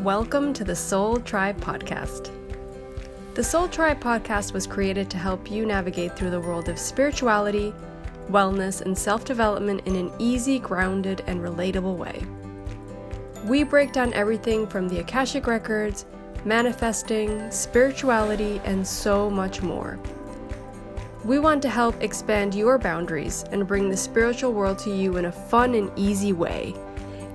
Welcome to the Soul Tribe Podcast. The Soul Tribe Podcast was created to help you navigate through the world of spirituality, wellness, and self-development in an easy, grounded, and relatable way. We break down everything from the Akashic Records, manifesting, spirituality, and so much more. We want to help expand your boundaries and bring the spiritual world to you in a fun and easy way.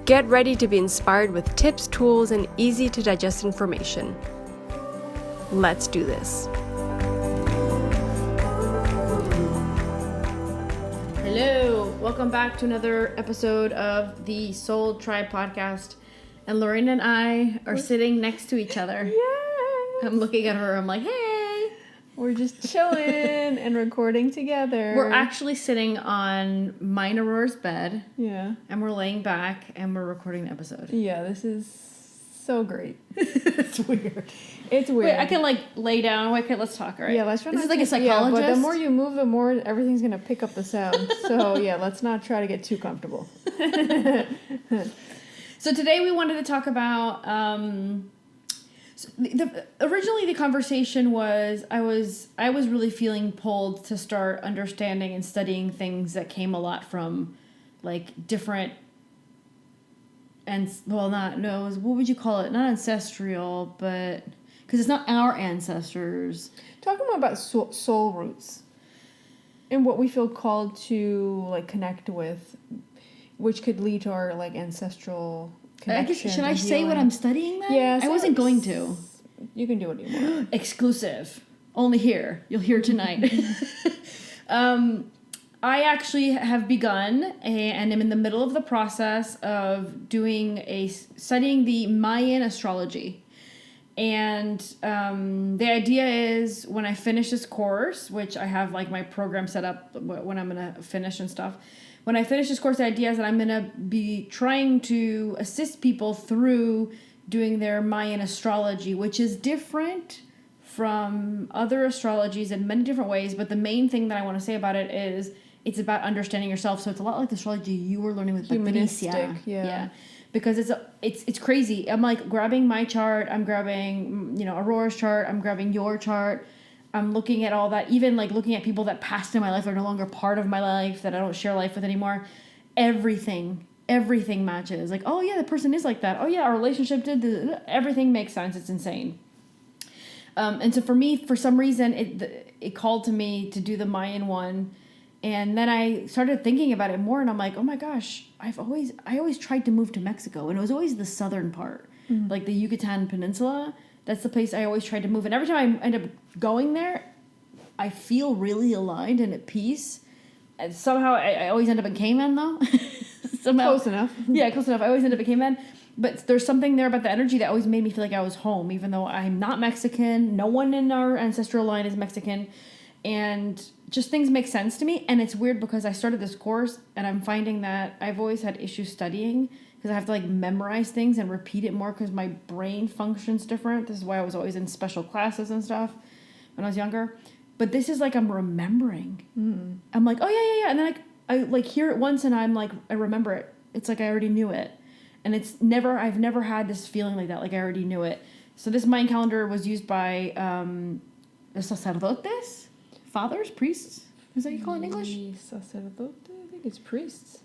Get ready to be inspired with tips, tools, and easy to digest information. Let's do this. Hello, welcome back to another episode of the Soul Tribe Podcast. And Lorraine and I are sitting next to each other. Yay! I'm looking at her, I'm like, hey! We're just chilling and recording together. We're actually sitting on mine Aurora's bed. Yeah. And we're laying back and we're recording the episode. Yeah, this is so great. It's weird. It's weird. Wait, I can lay down. Wait, let's talk, all right? Yeah, let's try. This is not like to, a psychologist. Yeah, but the more you move, the more everything's going to pick up the sound. So, yeah, let's not try to get too comfortable. So today we wanted to talk about... originally the conversation was I was really feeling pulled to start understanding and studying things that came a lot from like different what would you call it? Not ancestral, but because it's not our ancestors. Talking about soul roots and what we feel called to like connect with, which could lead to our like ancestral connection. Should I say what I'm studying then? Yeah, I wasn't going to. You can do what you want. Exclusive. Only here. You'll hear tonight. I actually have begun and am in the middle of the process of studying the Mayan astrology. And the idea is when I finish this course, which I have like my program set up when I'm going to finish and stuff. When I finish this course, the idea is that I'm going to be trying to assist people through doing their Mayan astrology, which is different from other astrologies in many different ways. But the main thing that I want to say about it is it's about understanding yourself. So it's a lot like the astrology you were learning with Patricia. Yeah. Because it's crazy. I'm like grabbing my chart. I'm grabbing, Aurora's chart. I'm grabbing your chart. I'm looking at all that, even like looking at people that passed in my life are no longer part of my life, that I don't share life with anymore. Everything matches. Like, oh yeah, the person is like that. Oh yeah, our relationship did this. Everything makes sense. It's insane. And so for me, for some reason, it called to me to do the Mayan one. And then I started thinking about it more and I'm like, oh my gosh, I always tried to move to Mexico. And it was always the southern part, like the Yucatan Peninsula. That's the place I always tried to move. And every time I end up going there, I feel really aligned and at peace. And somehow I always end up in Cayman, though. Somehow, Close enough. Yeah, close enough. I always end up in Cayman. But there's something there about the energy that always made me feel like I was home, even though I'm not Mexican. No one in our ancestral line is Mexican. And just things make sense to me. And it's weird because I started this course and I'm finding that I've always had issues studying because I have to like memorize things and repeat it more because my brain functions different. This is why I was always in special classes and stuff when I was younger. But this is like I'm remembering. I'm like, oh yeah. And then I like hear it once and I'm like, I remember it. It's like I already knew it. And I've never had this feeling like that, like I already knew it. So this Mayan calendar was used by the sacerdotes, fathers, priests. Is that what you call it in English? Sacerdote? I think it's priests.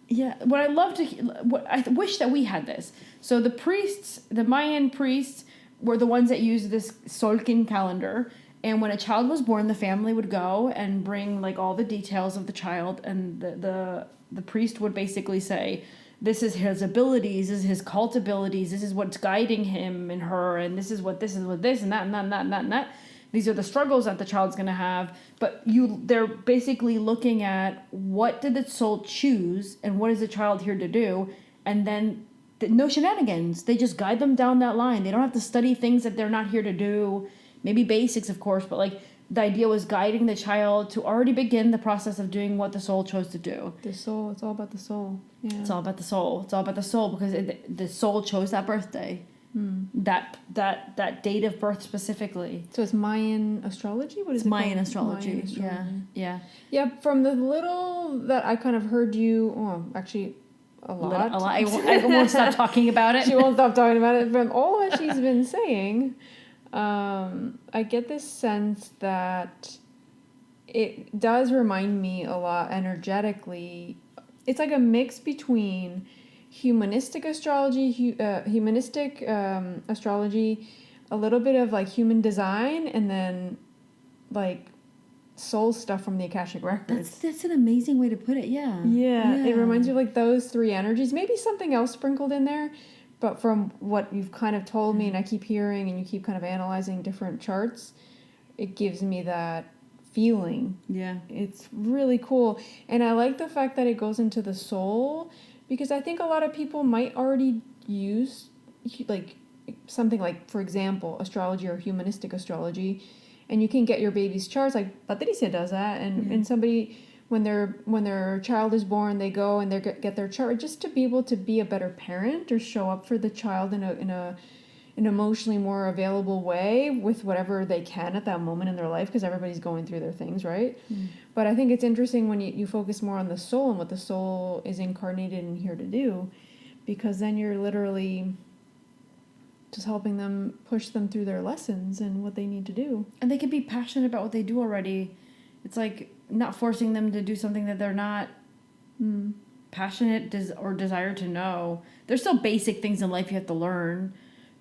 Yeah, I wish that we had this. So the Mayan priests were the ones that used this Solkin calendar. And when a child was born, the family would go and bring like all the details of the child. And the priest would basically say, this is his abilities, this is his cult abilities, this is what's guiding him and her, and this is what this and that and that and that and that and that. These are the struggles that the child's going to have, but they're basically looking at what did the soul choose and what is the child here to do, and then no shenanigans. They just guide them down that line. They don't have to study things that they're not here to do, maybe basics, of course, but like the idea was guiding the child to already begin the process of doing what the soul chose to do. The soul, it's all about the soul. Yeah. It's all about the soul. It's all about the soul because the soul chose that birthday. That date of birth specifically. So it's Mayan astrology? What is it Mayan called? astrology. Mayan astrology. Yeah. Yeah, from the little that I kind of heard you, actually a lot. I won't stop talking about it. She won't stop talking about it. From all that she's been saying, I get this sense that it does remind me a lot energetically. It's like a mix between humanistic astrology, astrology, a little bit of like human design, and then like soul stuff from the Akashic Records. That's an amazing way to put it. Yeah. Yeah, it reminds me of like those three energies. Maybe something else sprinkled in there, but from what you've kind of told me, and I keep hearing, and you keep kind of analyzing different charts, it gives me that feeling. Yeah. It's really cool. And I like the fact that it goes into the soul, because I think a lot of people might already use like something like, for example, astrology or humanistic astrology, and you can get your baby's charts, like Patricia does that, and somebody when their child is born, they go and they get their chart just to be able to be a better parent or show up for the child in an emotionally more available way with whatever they can at that moment in their life, because everybody's going through their things, right? But I think it's interesting when you focus more on the soul and what the soul is incarnated and here to do, because then you're literally just helping them, push them through their lessons and what they need to do. And they can be passionate about what they do already. It's like not forcing them to do something that they're not passionate or desire to know. There's still basic things in life you have to learn.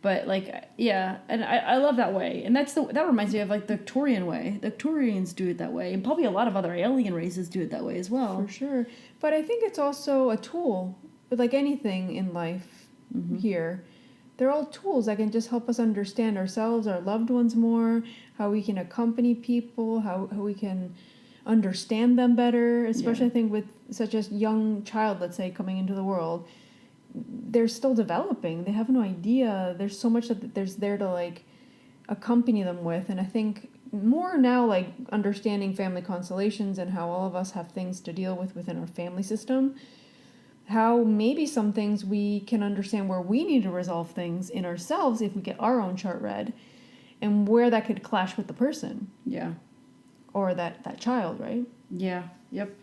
But like, yeah, and I love that way. And that reminds me of like the Victorian way. The Victorians do it that way. And probably a lot of other alien races do it that way as well. For sure. But I think it's also a tool. But like anything in life here, they're all tools that can just help us understand ourselves, our loved ones more, how we can accompany people, how we can understand them better, especially I think with such a young child, let's say, coming into the world. They're still developing. They have no idea. There's so much that there's there to like accompany them with. And I think more now, like understanding family constellations and how all of us have things to deal with within our family system, how maybe some things we can understand where we need to resolve things in ourselves if we get our own chart read, and where that could clash with the person. Yeah. Or that child, right? Yeah. Yep.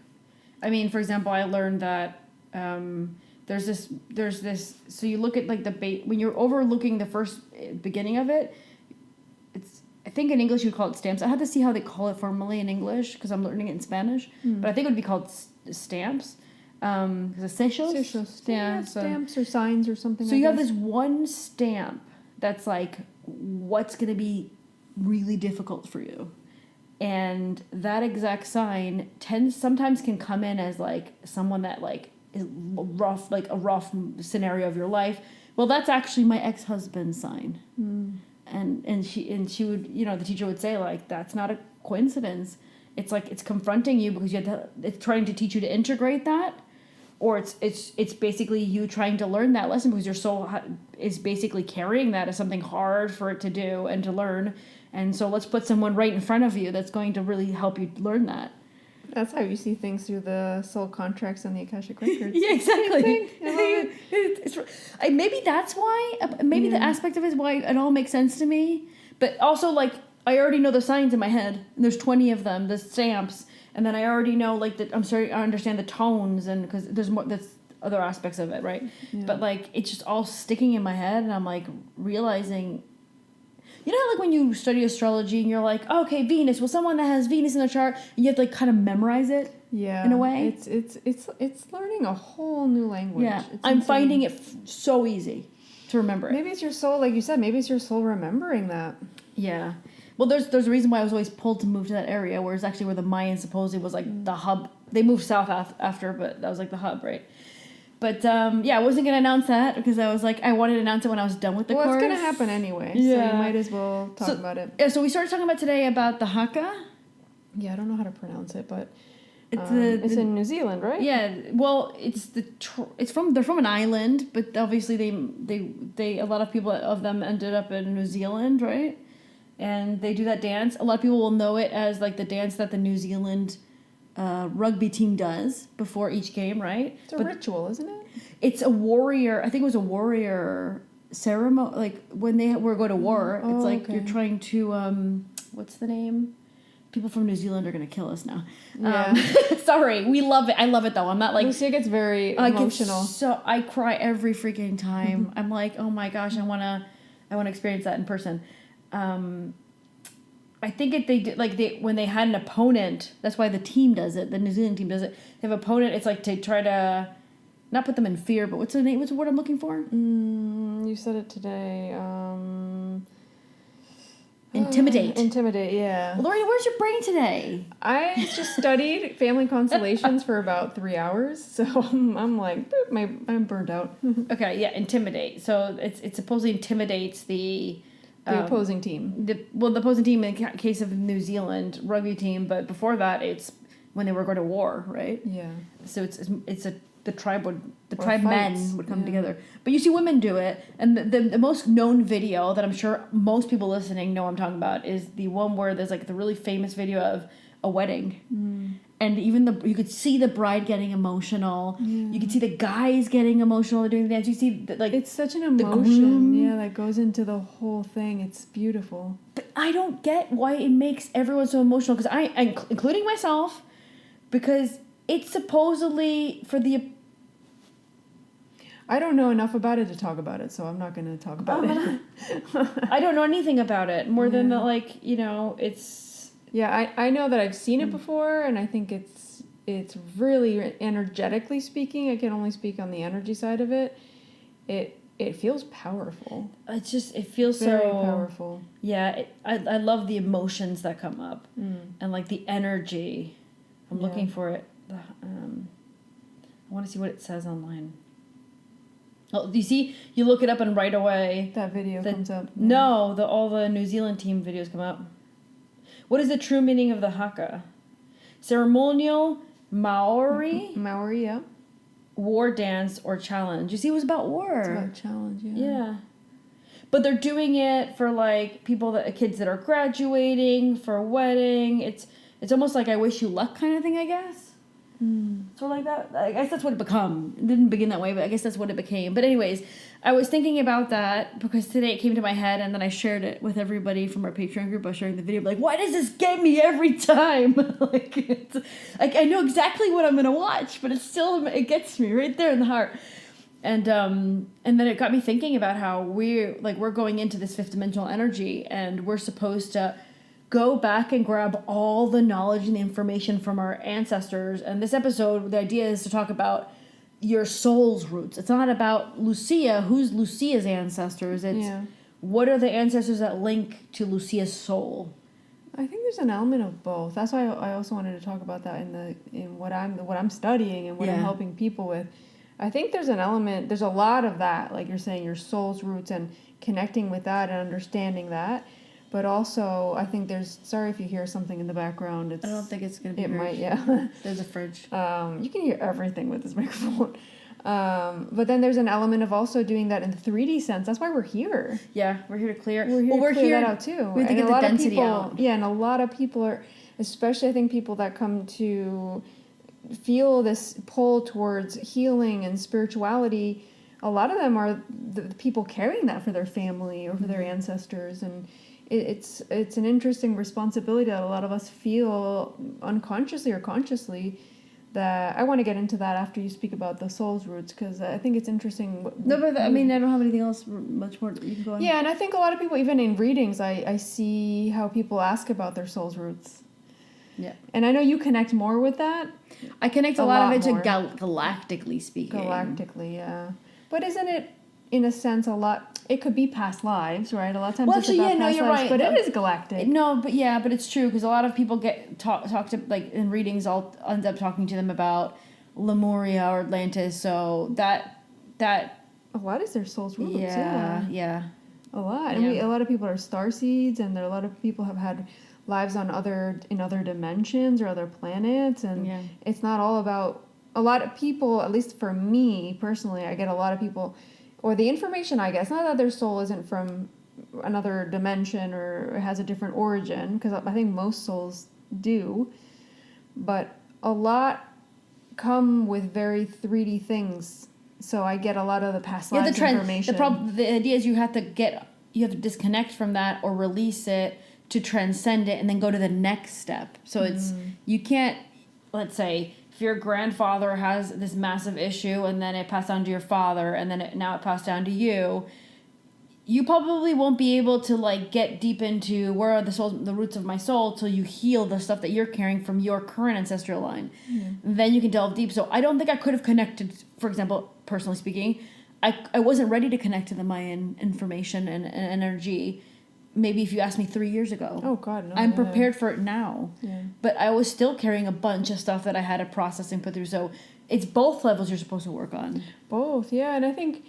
I mean, for example, I learned that there's this. So you look at like when you're overlooking the first beginning of it. I think in English you call it stamps. I had to see how they call it formally in English because I'm learning it in Spanish. But I think it would be called stamps. Sellos? Yeah, stamps or signs or something. So you have this one stamp that's like what's going to be really difficult for you. And that exact sign sometimes can come in as like someone that like is rough, like a rough scenario of your life. Well, that's actually my ex-husband's sign. And she would, the teacher would say like, that's not a coincidence. It's like, it's confronting you because it's trying to teach you to integrate that. Or it's basically you trying to learn that lesson because your soul is basically carrying that as something hard for it to do and to learn. And so let's put someone right in front of you that's going to really help you learn that. That's how you see things through the soul contracts and the Akashic Records. Yeah, exactly. Maybe that's why. Maybe the aspect of it is why it all makes sense to me. But also, like, I already know the signs in my head. And there's 20 of them, the stamps. And then I already know, like, I understand the tones. And because there's more, that's other aspects of it, right? Yeah. But, like, it's just all sticking in my head. And I'm, like, realizing... You know, like when you study astrology and you're like, oh, okay, Venus. Well, someone that has Venus in their chart, and you have to like kind of memorize it. Yeah, in a way. It's learning a whole new language. Yeah, I'm finding it so easy to remember it. Maybe it's your soul, like you said. Maybe it's your soul remembering that. Yeah. Well, there's a reason why I was always pulled to move to that area, where it's actually where the Mayans supposedly was like the hub. They moved south after, but that was like the hub, right? But, I wasn't going to announce that because I was like, I wanted to announce it when I was done with the course. Well, it's going to happen anyway, so you might as well talk about it. Yeah, so we started talking about today about the Haka. Yeah, I don't know how to pronounce it, but it's in New Zealand, right? Yeah, well, they're from an island, but obviously they a lot of people of them ended up in New Zealand, right? And they do that dance. A lot of people will know it as like the dance that the New Zealand rugby team does before each game, right? It's a ritual, isn't it? It's a warrior. I think it was a warrior ceremony, like when they go to war. It's like you're trying to what's the name? People from New Zealand are gonna kill us now. Yeah. Sorry, we love it. I love it though. I'm not like Lucia gets very emotional. So I cry every freaking time. I'm like, oh my gosh, I wanna experience that in person. I think when they had an opponent. That's why the team does it. The New Zealand team does it. They have an opponent. It's like to try to not put them in fear, but what's the name? What's the word I'm looking for? You said it today. Intimidate. Intimidate, yeah. Lori, where's your brain today? I just studied family constellations for about 3 hours, so I'm like, boop, I'm burned out. Okay, yeah, intimidate. So it supposedly intimidates the opposing team. The opposing team in case of New Zealand rugby team, but before that, it's when they were going to war, right? Yeah. So the tribe fights. men would come together. But you see women do it, and the most known video that I'm sure most people listening know I'm talking about is the one where there's like the really famous video of a wedding. And even you could see the bride getting emotional. Yeah. You could see the guys getting emotional doing the dance. You see it's such an emotion, that goes into the whole thing. It's beautiful. But I don't get why it makes everyone so emotional, because including myself, because it's supposedly for the. I don't know enough about it to talk about it, so I'm not going to talk about it. I don't know anything about it more than that, it's. Yeah, I know that I've seen it before, and I think it's really energetically speaking. I can only speak on the energy side of it. It feels powerful. It feels very so powerful. Yeah, I love the emotions that come up, and like the energy. I'm looking for it. I want to see what it says online. Oh, you see, you look it up and right away that video comes up. Yeah. No, all the New Zealand team videos come up. What is the true meaning of the haka? Ceremonial Maori? Maori, yeah. War dance or challenge. You see, it was about war. It's about challenge, yeah. Yeah. But they're doing it for like kids that are graduating, for a wedding. It's almost like I wish you luck kind of thing, I guess. Sort of like that. I guess that's what it became. It didn't begin that way, but I guess that's what it became. But anyways, I was thinking about that because today it came to my head, and then I shared it with everybody from our Patreon group. I was sharing the video, like, why does this get me every time? It's like I know exactly what I'm gonna watch, but it gets me right there in the heart. And then it got me thinking about how we're going into this fifth dimensional energy, and we're supposed to go back and grab all the knowledge and information from our ancestors. And this episode, the idea is to talk about your soul's roots. It's not about Lucia. Who's Lucia's ancestors? It's what are the ancestors that link to Lucia's soul? I think there's an element of both. That's why I also wanted to talk about that in what I'm studying and what I'm helping people with. I think there's an element. There's a lot of that, like you're saying, your soul's roots and connecting with that and understanding that. But also, I think sorry if you hear something in the background. I don't think it's going to be It heard. might, yeah. There's a fridge. You can hear everything with this microphone. But then there's an element of also doing that in the 3D sense. That's why we're here. Yeah, we're here to clear. We're here that out too. We have to get the density out. Yeah, and a lot of people are, especially I think people that come to feel this pull towards healing and spirituality, a lot of them are the people carrying that for their family or for their ancestors, and it's an interesting responsibility that a lot of us feel unconsciously or consciously. That I want to get into that after you speak about the soul's roots, because I think it's interesting. No, but I don't have anything else much more. You can go on. Yeah, and I think a lot of people, even in readings, I see how people ask about their soul's roots. Yeah. And I know you connect more with that. I connect a lot of it to galactically speaking. Galactically, yeah. But isn't it, in a sense, a lot... It could be past lives, right? A lot of times it's about past you're lives, right. But it is galactic. No, but it's true, because a lot of people get talked to, like, in readings, I'll end up talking to them about Lemuria or Atlantis, so that... A lot is their soul's roots, yeah. A lot. And a lot of people are starseeds, and a lot of people have had lives in other dimensions or other planets, and it's not all about... A lot of people, at least for me personally, I get a lot of people... Or the information, I guess, not that their soul isn't from another dimension or has a different origin, because I think most souls do, but a lot come with very 3D things. So I get a lot of the past lives information. The idea is you have to disconnect from that or release it to transcend it and then go to the next step. So it's, you can't, let's say, if your grandfather has this massive issue and then it passed down to your father and then now it passed down to you, you probably won't be able to like get deep into where are the roots of my soul till you heal the stuff that you're carrying from your current ancestral line. Then you can delve deep. So I don't think I could have connected, for example, personally speaking, I wasn't ready to connect to the Mayan information and energy. Maybe if you asked me 3 years ago. Oh God, no. I'm prepared for it now. Yeah. But I was still carrying a bunch of stuff that I had to process and put through. So it's both levels you're supposed to work on. Both, yeah. And I think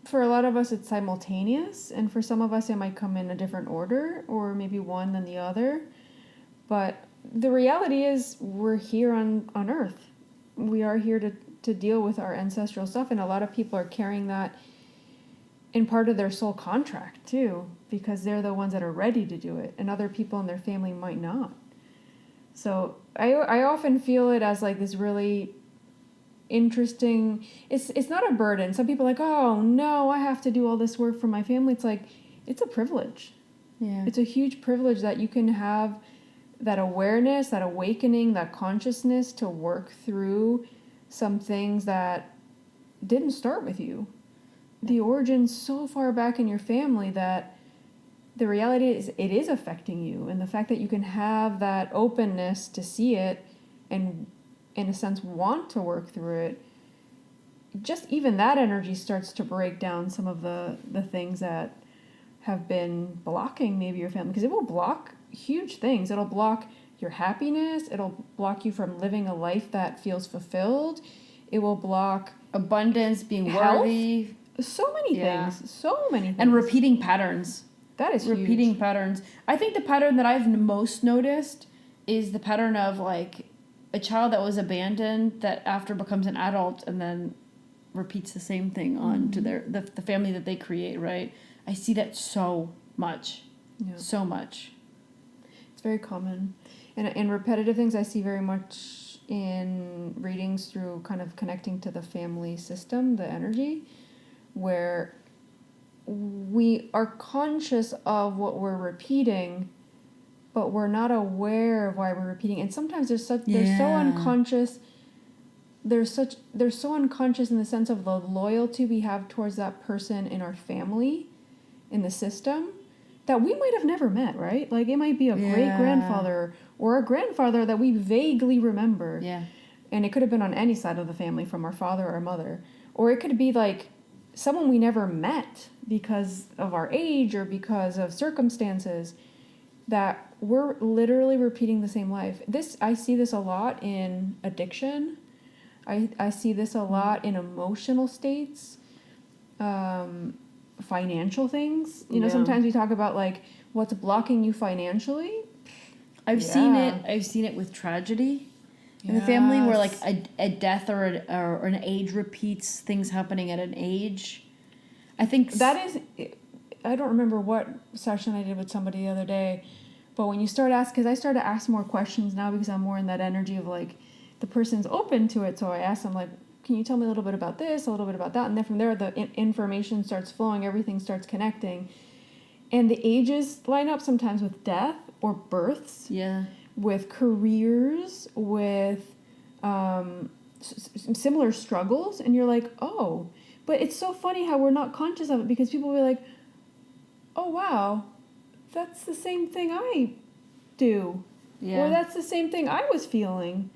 for a lot of us it's simultaneous, and for some of us it might come in a different order, or maybe one than the other. But the reality is we're here on Earth. We are here to deal with our ancestral stuff, and a lot of people are carrying that in part of their soul contract too, because they're the ones that are ready to do it, and other people in their family might not. So I often feel it as like this really interesting, it's not a burden. Some people are like, oh no, I have to do all this work for my family. It's like, it's a privilege. Yeah. It's a huge privilege that you can have that awareness, that awakening, that consciousness to work through some things that didn't start with you. The origin's so far back in your family that the reality is it is affecting you. And the fact that you can have that openness to see it and, in a sense, want to work through it, just even that energy starts to break down some of the things that have been blocking maybe your family. Because it will block huge things. It'll block your happiness. It'll block you from living a life that feels fulfilled. It will block abundance, being health. worthy. So many things. So many things. And repeating patterns. That is repeating huge. patterns. I think the pattern that I've most noticed is the pattern of like a child that was abandoned that after becomes an adult and then repeats the same thing on to the family that they create, right? I see that so much. Yeah. So much. It's very common. And repetitive things I see very much in readings through kind of connecting to the family system, the energy, where we are conscious of what we're repeating, but we're not aware of why we're repeating. And sometimes they're so unconscious. They're so unconscious in the sense of the loyalty we have towards that person in our family, in the system, that we might have never met, right? Like it might be a great grandfather or a grandfather that we vaguely remember. Yeah. And it could have been on any side of the family, from our father or our mother. Or it could be like someone we never met because of our age or because of circumstances, that we're literally repeating the same life. I see this a lot in addiction. I see this a lot in emotional states, financial things. You know, sometimes we talk about like what's blocking you financially. I've seen it with tragedy in the family, where like a death or an age repeats things happening at an age. I think that is, I don't remember what session I did with somebody the other day, but when you start asking, because I started to ask more questions now because I'm more in that energy of like the person's open to it. So I asked them like, can you tell me a little bit about this, a little bit about that? And then from there, the information starts flowing, everything starts connecting. And the ages line up sometimes with death or births. Yeah. With careers, with similar struggles. And you're like, oh. But it's so funny how we're not conscious of it, because people will be like, oh, wow, that's the same thing I do. Yeah. Or that's the same thing I was feeling.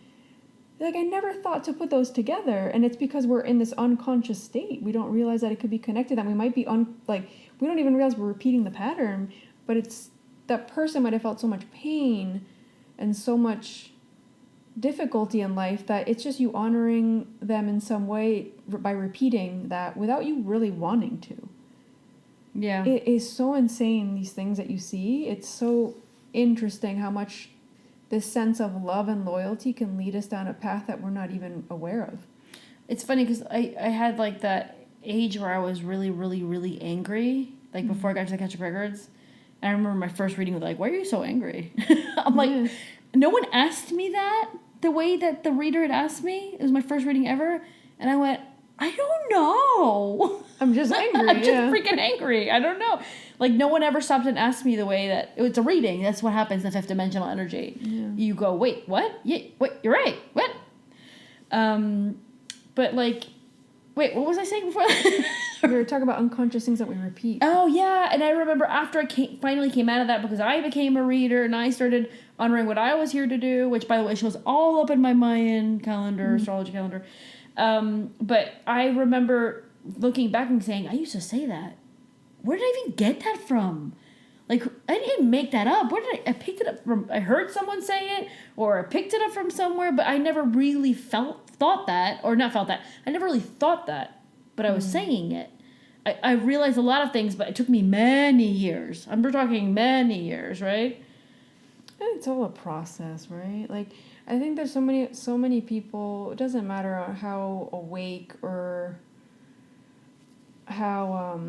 Like, I never thought to put those together. And it's because we're in this unconscious state. We don't realize that it could be connected, that we might be, we don't even realize we're repeating the pattern. But it's, that person might have felt so much pain and so much difficulty in life that it's just you honoring them in some way by repeating that without you really wanting to. Yeah. It is so insane, these things that you see. It's so interesting how much this sense of love and loyalty can lead us down a path that we're not even aware of. It's funny because I had like that age where I was really, really, really angry, like before I got to the Ketchup Records. And I remember my first reading was like, why are you so angry? I'm like, no one asked me that the way that the reader had asked me. It was my first reading ever. And I went, I don't know. I'm just angry. I'm just freaking angry. I don't know. Like, no one ever stopped and asked me the way that it's a reading. That's what happens in fifth dimensional energy. Yeah. You go, wait, what? Yeah, wait, you're right. What? But like, wait, what was I saying before? We were talking about unconscious things that we repeat. Oh yeah, and I remember after I finally came out of that, because I became a reader and I started honoring what I was here to do, which by the way shows all up in my Mayan calendar, astrology calendar. But I remember looking back and saying, I used to say that. Where did I even get that from? Like, I didn't make that up. Where did I picked it up from? I heard someone say it, or I picked it up from somewhere, but I never really thought that, or not felt that. I never really thought that, but I was saying it. I realized a lot of things, but it took me many years. We're talking many years, right? And it's all a process, right? Like, I think there's so many people, it doesn't matter how awake or how,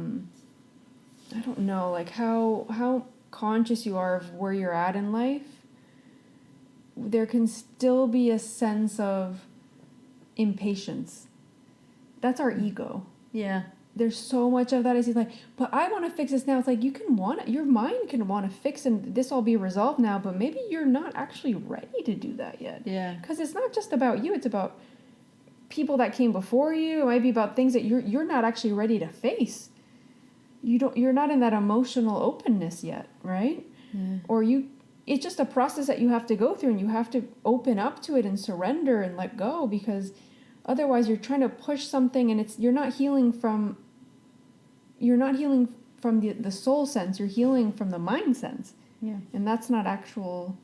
I don't know, like how conscious you are of where you're at in life, there can still be a sense of impatience. That's our ego. Yeah. There's so much of that. It's like, but I want to fix this now. It's like, your mind can want to fix and this all be resolved now, but maybe you're not actually ready to do that yet. Yeah. Because it's not just about you. It's about people that came before you. It might be about things that you're not actually ready to face. You're not in that emotional openness yet, right? Yeah. Or it's just a process that you have to go through, and you have to open up to it and surrender and let go, because otherwise you're trying to push something and you're not healing from the soul sense, you're healing from the mind sense. Yeah. And that's not actual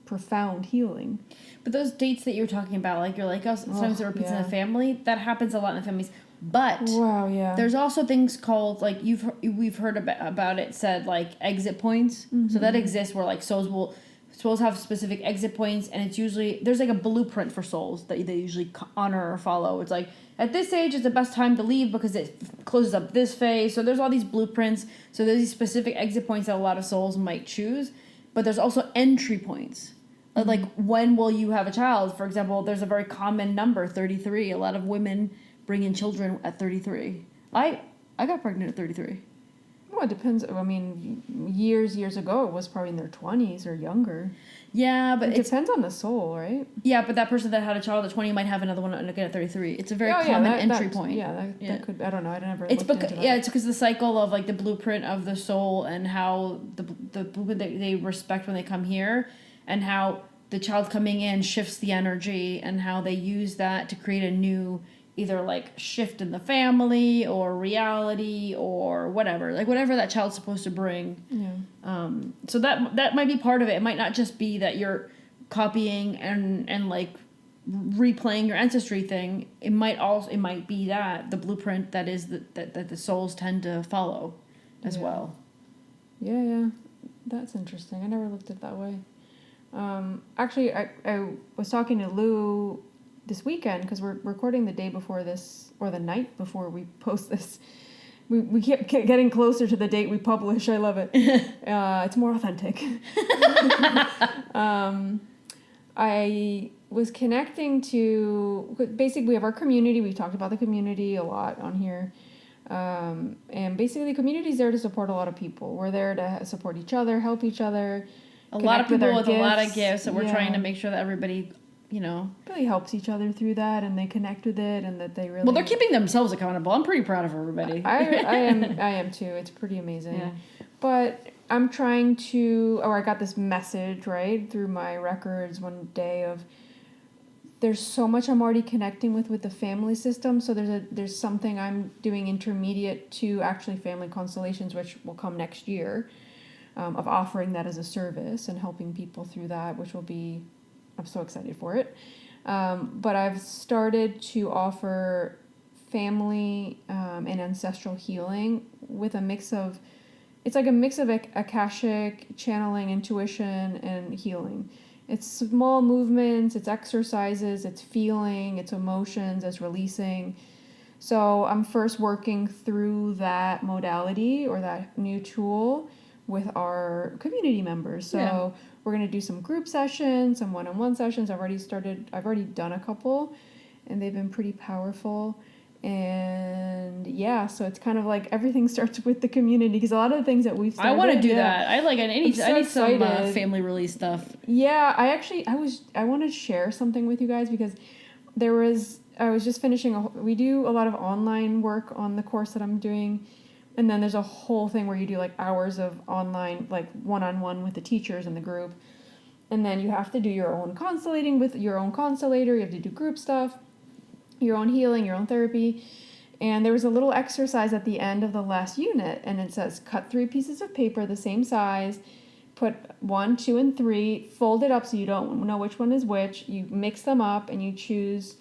profound healing. But those dates that you're talking about, like, you're like, oh, sometimes it repeats in the family, that happens a lot in the families. But wow, yeah. There's also things called, like, we've heard about it said, like, exit points. Mm-hmm. So that exists where, like, souls have specific exit points, and it's usually, there's like a blueprint for souls that they usually honor or follow. It's like, at this age is the best time to leave because it closes up this phase. So there's all these blueprints. So there's these specific exit points that a lot of souls might choose. But there's also entry points. Mm-hmm. Like, when will you have a child? For example, there's a very common number, 33. A lot of women bring in children at 33. I got pregnant at 33. Well, it depends. I mean, years ago, it was probably in their 20s or younger. Yeah, but it depends on the soul, right? Yeah, but that person that had a child at 20 might have another one again at 33. It's a very common entry point. That could, I don't know, I never it's looked into that. Yeah, it's because the cycle of, like, the blueprint of the soul and how the blueprint that they respect when they come here, and how the child coming in shifts the energy, and how they use that to create a new, either, like, shift in the family or reality or whatever, like, whatever that child's supposed to bring. Yeah. So that might be part of it. It might not just be that you're copying and like replaying your ancestry thing. It might be that the blueprint that is that the souls tend to follow as well. Yeah, that's interesting. I never looked at it that way. Actually, I was talking to Lou this weekend, because we're recording the day before this, or the night before we post this. We keep getting closer to the date we publish. I love it. It's more authentic. I was connecting to, basically we have our community. We've talked about the community a lot on here. And basically the community is there to support a lot of people. We're there to support each other, help each other. A lot of people with a lot of gifts, and we're trying to make sure that everybody, really helps each other through that, and they connect with it, and that they really... Well, they're keeping themselves accountable. I'm pretty proud of everybody. I am too. It's pretty amazing. Yeah. But I'm trying to... I got this message, right, through my records one day of... There's so much I'm already connecting with the family system, so there's something I'm doing intermediate to actually family constellations, which will come next year, of offering that as a service and helping people through that, which will be... I'm so excited for it. But I've started to offer family and ancestral healing with a mix of... It's like a mix of Akashic, channeling, intuition, and healing. It's small movements, it's exercises, it's feeling, it's emotions, it's releasing. So I'm first working through that modality or that new tool with our community members. So we're going to do some group sessions, some one-on-one sessions. I've already done a couple, and they've been pretty powerful. And yeah, so it's kind of like everything starts with the community, because a lot of the things that we've started, I want to do that. I need some excited. family release stuff. Yeah, I want to share something with you guys, because I was just finishing we do a lot of online work on the course that I'm doing, and then there's a whole thing where you do like hours of online, like one-on-one with the teachers in the group, and then you have to do your own constellating with your own constellator. You have to do group stuff, your own healing, your own therapy. And there was a little exercise at the end of the last unit, and it says cut 3 pieces of paper the same size, put 1, 2, and 3, fold it up so you don't know which one is which. You mix them up and you choose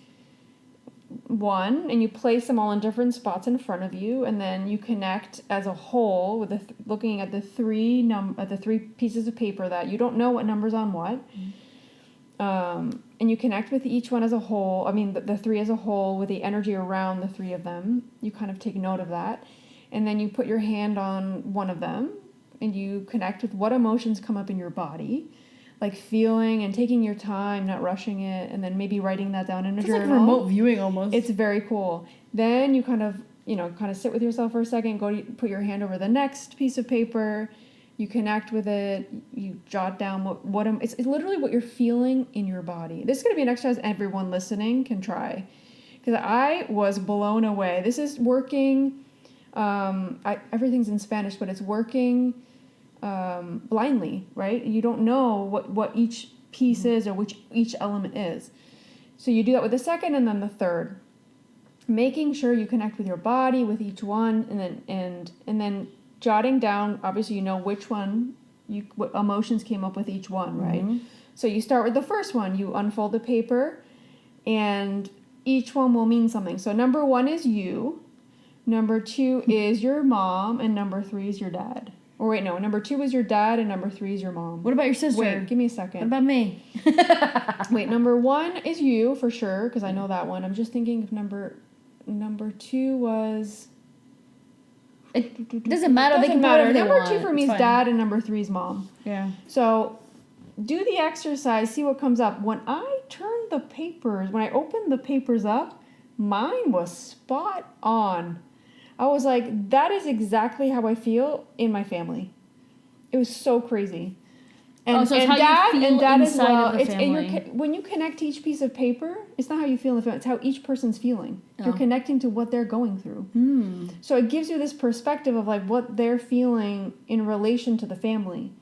one, and you place them all in different spots in front of you, and then you connect as a whole with looking at the 3 pieces of paper that you don't know what number's on what. And you connect with each one as a whole. I mean, the 3 as a whole, with the energy around the 3 of them. You kind of take note of that. And then you put your hand on one of them, and you connect with what emotions come up in your body, like feeling and taking your time, not rushing it, and then maybe writing that down in a journal. It's like remote viewing almost. It's very cool. Then you kind of sit with yourself for a second, put your hand over the next piece of paper. You connect with it, you jot down it's literally what you're feeling in your body. This is going to be an exercise everyone listening can try, because I was blown away. This is working, everything's in Spanish, but it's working blindly, right? You don't know what each piece is or which each element is. So you do that with the second and then the third, making sure you connect with your body with each one, and then jotting down, obviously you know which one, what emotions came up with each one, right? Mm-hmm. So you start with the first one, you unfold the paper, and each one will mean something. So number 1 is you, number 2 is your mom, and number 3 is your dad. Or wait, no, number 2 is your dad, and number 3 is your mom. What about your sister? Wait, give me a second. What about me? Wait, number 1 is you, for sure, because I know that one. I'm just thinking if number 2 was... It doesn't matter. They can matter. Number Number 2 for me is dad, and number 3 is mom. Yeah. So do the exercise, see what comes up. When I opened the papers up, mine was spot on. I was like, that is exactly how I feel in my family. It was so crazy. And, so it's how you feel dad inside as well. of the family. When you connect each piece of paper, it's not how you feel in the family. It's how each person's feeling. Oh. You're connecting to what they're going through. So it gives you this perspective of like what they're feeling in relation to the family.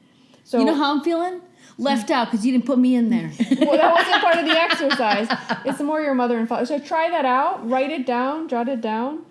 So you know how I'm feeling? Left out because you didn't put me in there. Well, that wasn't part of the exercise. It's more your mother and father. So try that out. Write it down. Jot it down.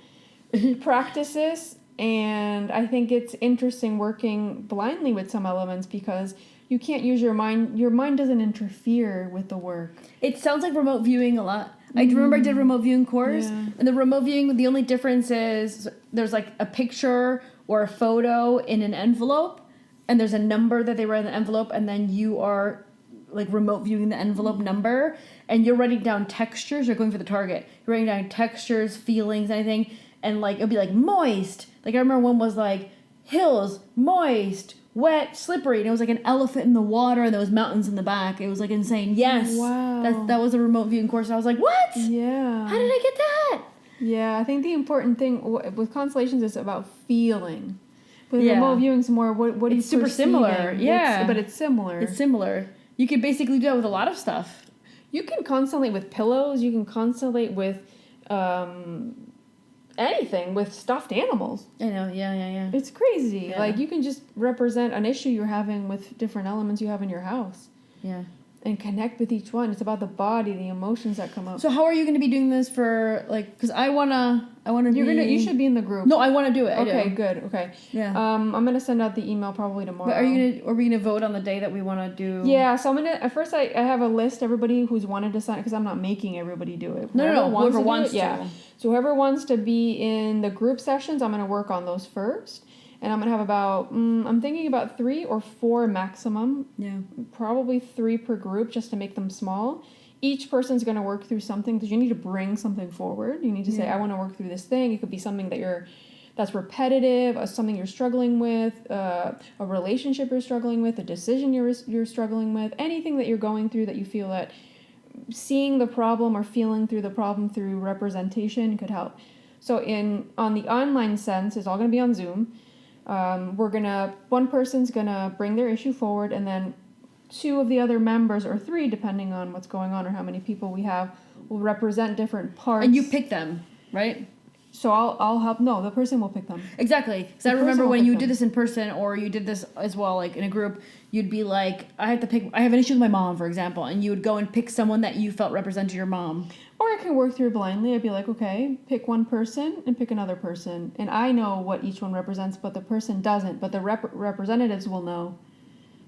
Practice this. And I think it's interesting working blindly with some elements, because you can't use your mind. Your mind doesn't interfere with the work. It sounds like remote viewing a lot. I remember I did a remote viewing course, and the remote viewing, the only difference is there's like a picture or a photo in an envelope, and there's a number that they write in the envelope, and then you are like remote viewing the envelope number, and you're writing down textures. You're going for the target. You're writing down textures, feelings, anything, and like it'll be like moist. Like I remember one was like hills, moist, wet, slippery, and it was like an elephant in the water, and there was mountains in the back. It was like insane. Yes, wow, that was a remote viewing course. I was like, what? Yeah, how did I get that? Yeah, I think the important thing with constellations is about feeling. With remote viewing, is more what are you perceiving? Super similar. Yeah, but it's similar. It's similar. You can basically do that with a lot of stuff. You can constellate with pillows. You can constellate with anything, with stuffed animals. I know, yeah. It's crazy. Yeah. Like, you can just represent an issue you're having with different elements you have in your house. Yeah. And connect with each one. It's about the body, the emotions that come up. So how are you going to be doing this for, like, because I wanna You should be in the group. No, I want to do it. Okay, good. Okay. Yeah. I'm going to send out the email probably tomorrow. But are we going to vote on the day that we want to do? Yeah, so I'm going to, at first I have a list, everybody who's wanted to sign, because I'm not making everybody do it. No, whoever wants to. Yeah. So whoever wants to be in the group sessions, I'm going to work on those first. And I'm going to have about, I'm thinking about 3 or 4 maximum. Yeah. Probably 3 per group, just to make them small. Each person's going to work through something, because you need to bring something forward. You need to say, I want to work through this thing. It could be something that's repetitive, something you're struggling with, a relationship you're struggling with, a decision you're struggling with, anything that you're going through that you feel that seeing the problem or feeling through the problem through representation could help. So on the online sense, it's all going to be on Zoom. One person's going to bring their issue forward, and then 2 of the other members, or 3, depending on what's going on or how many people we have, will represent different parts. And you pick them, right? So I'll help. No, the person will pick them. Exactly. Because I remember when you did this in person, or you did this as well, like in a group, you'd be like, I have an issue with my mom, for example, and you would go and pick someone that you felt represented your mom. Or I can work through it blindly. I'd be like, okay, pick one person and pick another person. And I know what each one represents, but the person doesn't. But the representatives will know.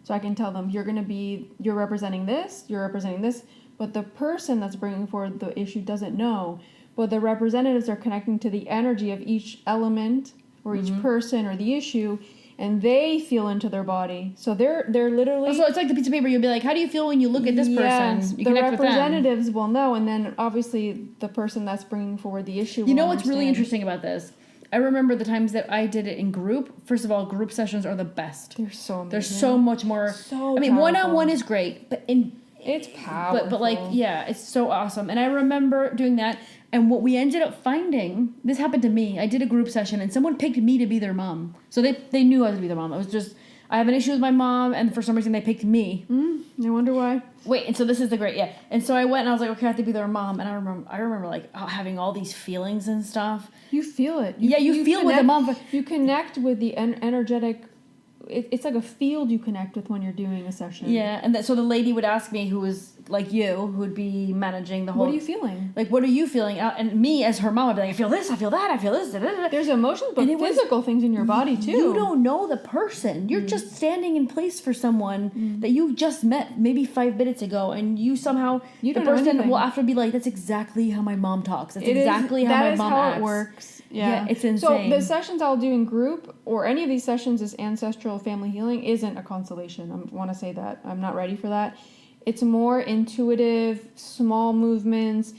So I can tell them, you're representing this, you're representing this. But the person that's bringing forward the issue doesn't know. But the representatives are connecting to the energy of each element or each person or the issue, and they feel into their body. So they're literally... So it's like the piece of paper. You'll be like, how do you feel when you look at this person? Yes, You the connect with them. representatives will know, and then obviously the person that's bringing forward the issue will You know what's really understand. interesting about this? I remember the times that I did it in group. First of all, group sessions are the best. They're so amazing. There's so much more. So I mean, powerful. one-on-one is great, but It's powerful. But like, yeah, it's so awesome. And I remember doing that. And what we ended up finding, this happened to me. I did a group session and someone picked me to be their mom. So they knew I was to be their mom. It was just, I have an issue with my mom, and for some reason they picked me. I wonder why. Wait, and so this is the great, yeah. And so I went and I was like, okay, I have to be their mom. And I remember like having all these feelings and stuff. You feel it. You feel with the mom. You connect with the energetic. It's like a field you connect with when you're doing a session. Yeah, and so the lady would ask me, who was like you, who would be managing the whole... What are you feeling? Like, what are you feeling? And me, as her mom, I'd be like, I feel this, I feel that, I feel this. Da, da, da. There's emotions, but physical things in your body, too. You don't know the person. You're just standing in place for someone that you just met maybe 5 minutes ago, and you somehow... You don't the know person anything. will after be like, that's exactly how my mom talks. That's exactly how my mom acts. That is how it works. Yeah, it's insane. So the sessions I'll do in group, or any of these sessions is ancestral family healing, isn't a constellation. I want to say that. I'm not ready for that. It's more intuitive, small movements.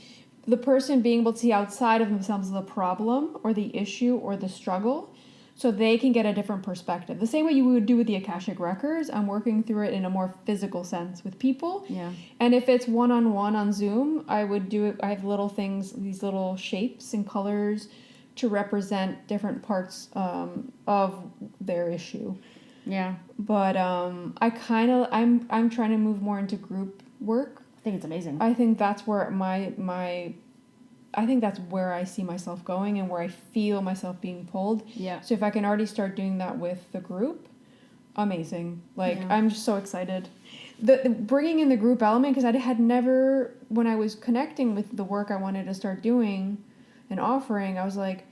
The person being able to see outside of themselves the problem or the issue or the struggle, so they can get a different perspective. The same way you would do with the Akashic Records, I'm working through it in a more physical sense with people. Yeah. And if it's one-on-one on Zoom, I would do it. I have little things, these little shapes and colors to represent different parts of their issue. Yeah. But I'm trying to move more into group work. I think it's amazing. I think that's where I think that's where I see myself going and where I feel myself being pulled. Yeah. So if I can already start doing that with the group, amazing. Like, Yeah. I'm just so excited. The bringing in the group element, because I had never, when I was connecting with the work I wanted to start doing and offering, I was like,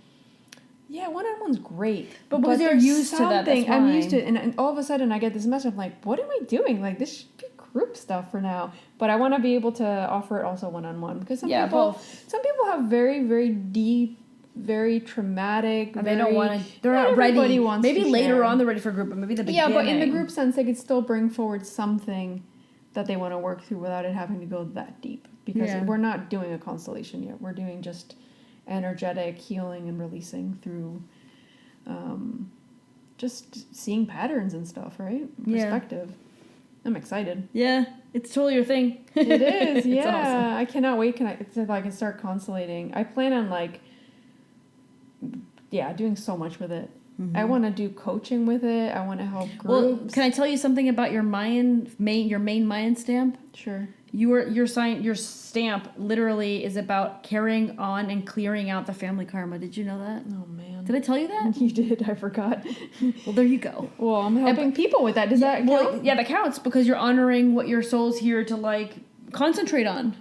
yeah, one-on-one's great. But because you're there's used to that, that's I'm why. used to it. And all of a sudden I get this message, I'm like, what am I doing? Like, this should be group stuff for now. But I want to be able to offer it also one-on-one. Because some people have very, very deep, very traumatic, And they don't want to, they're not everybody ready. wants Maybe to later share. on they're ready for group, but maybe the beginning. Yeah, but in the group sense, they could still bring forward something that they want to work through without it having to go that deep. Because we're not doing a constellation yet. We're doing just energetic healing and releasing through just seeing patterns and stuff, right? Perspective. I'm excited. Yeah, it's totally your thing. It is, yeah. It's awesome. I cannot wait until I can start constellating. I plan on doing so much with it. I want to do coaching with it. I want to help groups. Well, can I tell you something about your main Mayan stamp? Sure. Your stamp literally is about carrying on and clearing out the family karma. Did you know that? Oh man. Did I tell you that? You did. I forgot. Well, there you go. Well, I'm helping people with that. Does that count? Well, yeah, that counts because you're honoring what your soul's here to concentrate on.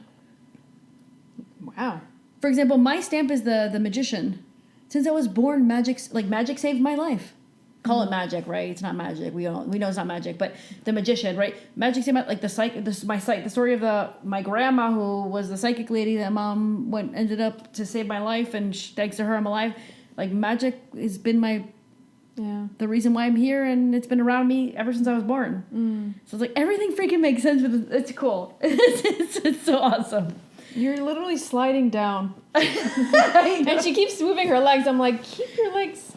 Wow. For example, my stamp is the magician. Since I was born, magic saved my life. Call it magic, right? It's not magic. We know it's not magic, but the magician, right? Magic saved my the story of my grandma who was the psychic lady that mom ended up to save my life, and thanks to her I'm alive. Like, magic has been the reason why I'm here, and it's been around me ever since I was born. So it's like everything freaking makes sense. It's cool. It's so awesome. You're literally sliding down. And she keeps moving her legs. I'm like, keep your legs.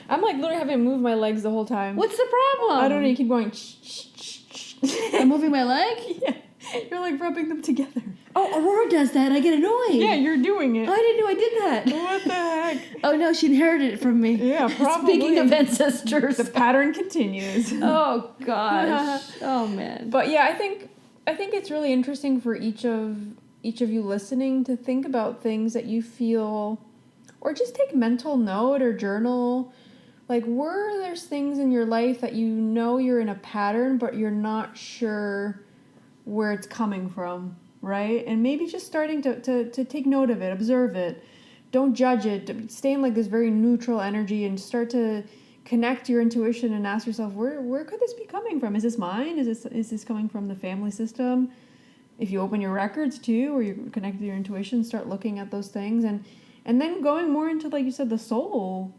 I'm like literally having to move my legs the whole time. What's the problem? I don't know. You keep going. I'm moving my leg? Yeah. You're like rubbing them together. Oh, Aurora does that. I get annoyed. Yeah, you're doing it. I didn't know I did that. What the heck? Oh no, she inherited it from me. Yeah, probably. Speaking of ancestors, The pattern continues. oh gosh. Oh man. But yeah, I think it's really interesting for each of you listening to think about things that you feel, or just take mental note or journal. Like, were there's things in your life that you know you're in a pattern, but you're not sure where it's coming from, right? And maybe just starting to take note of it, observe it. Don't judge it. Stay in like this very neutral energy and start to connect your intuition and ask yourself, where could this be coming from? Is this mine? Is this coming from the family system? If you open your records too, or you're connected to your intuition, start looking at those things and then going more into, like you said, the soul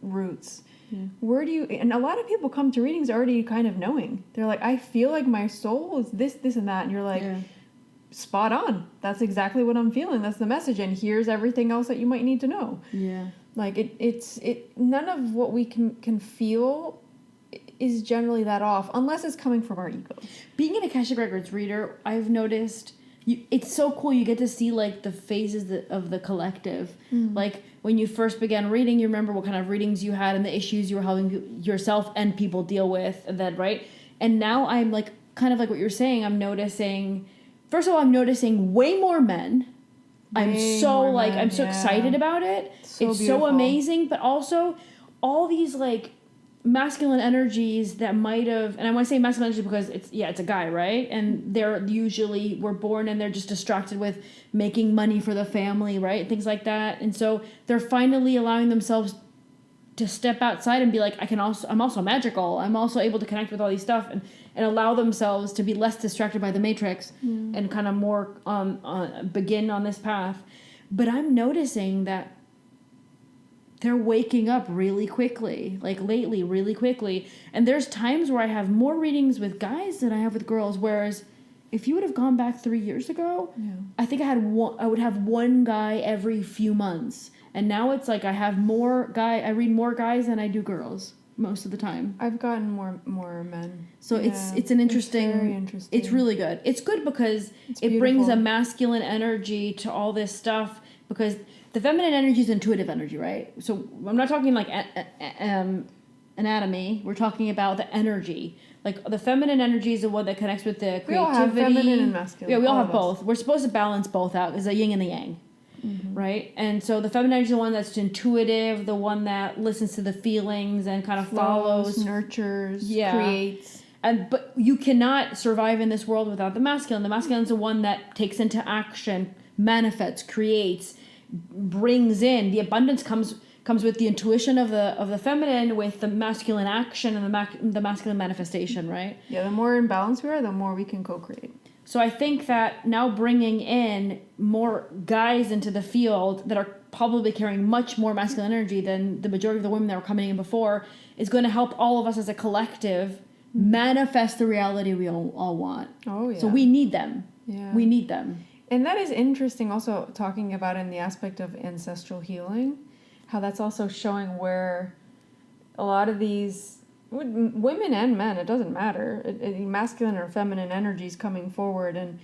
roots. Yeah. Where do you, and a lot of people come to readings already kind of knowing. They're like, I feel like my soul is this, and that. And you're like, spot on. That's exactly what I'm feeling. That's the message. And here's everything else that you might need to know. Yeah. Like it's none of what we can feel is generally that off, unless it's coming from our ego. Being an Akashic Records reader, I've noticed it's so cool. You get to see like the phases of the collective. Mm. Like when you first began reading, you remember what kind of readings you had and the issues you were helping yourself and people deal with, and then right. And now I'm like kind of like what you're saying. I'm noticing. First of all, I'm noticing way more men. I'm so excited about it. It's beautiful. So amazing, but also all these like masculine energies that might have, and I want to say masculine energy because it's a guy, right? And they're usually were born and they're just distracted with making money for the family, right? Things like that. And so they're finally allowing themselves to step outside and be like, I'm also magical. I'm also able to connect with all these stuff and allow themselves to be less distracted by the matrix and kind of more begin on this path. But I'm noticing that they're waking up really quickly, like lately, really quickly. And there's times where I have more readings with guys than I have with girls. Whereas if you would have gone back 3 years ago, I think I would have one guy every few months. And now it's like I read more guys than I do girls most of the time. I've gotten more men. So it's an interesting. It's very interesting. It's really good. It's good because it brings a masculine energy to all this stuff, because the feminine energy is intuitive energy, right? So I'm not talking like anatomy. We're talking about the energy. Like the feminine energy is the one that connects with the creativity. We all have feminine and masculine. Yeah, we all have both. We're supposed to balance both out. It's a yin and the yang. Mm-hmm. Right? And so the feminine energy is the one that's intuitive, the one that listens to the feelings and kind of follows, nurtures, creates. But you cannot survive in this world without the masculine. The masculine is the one that takes into action, manifests, creates, brings in. The abundance comes with the intuition of the feminine, with the masculine action and the masculine manifestation, right? Yeah, the more in balance we are, the more we can co-create. So I think that now bringing in more guys into the field that are probably carrying much more masculine energy than the majority of the women that were coming in before is going to help all of us as a collective manifest the reality we all want. Oh, yeah. So we need them. Yeah. We need them. And that is interesting also, talking about in the aspect of ancestral healing, how that's also showing where a lot of these women and men, it doesn't matter, masculine or feminine energies coming forward, and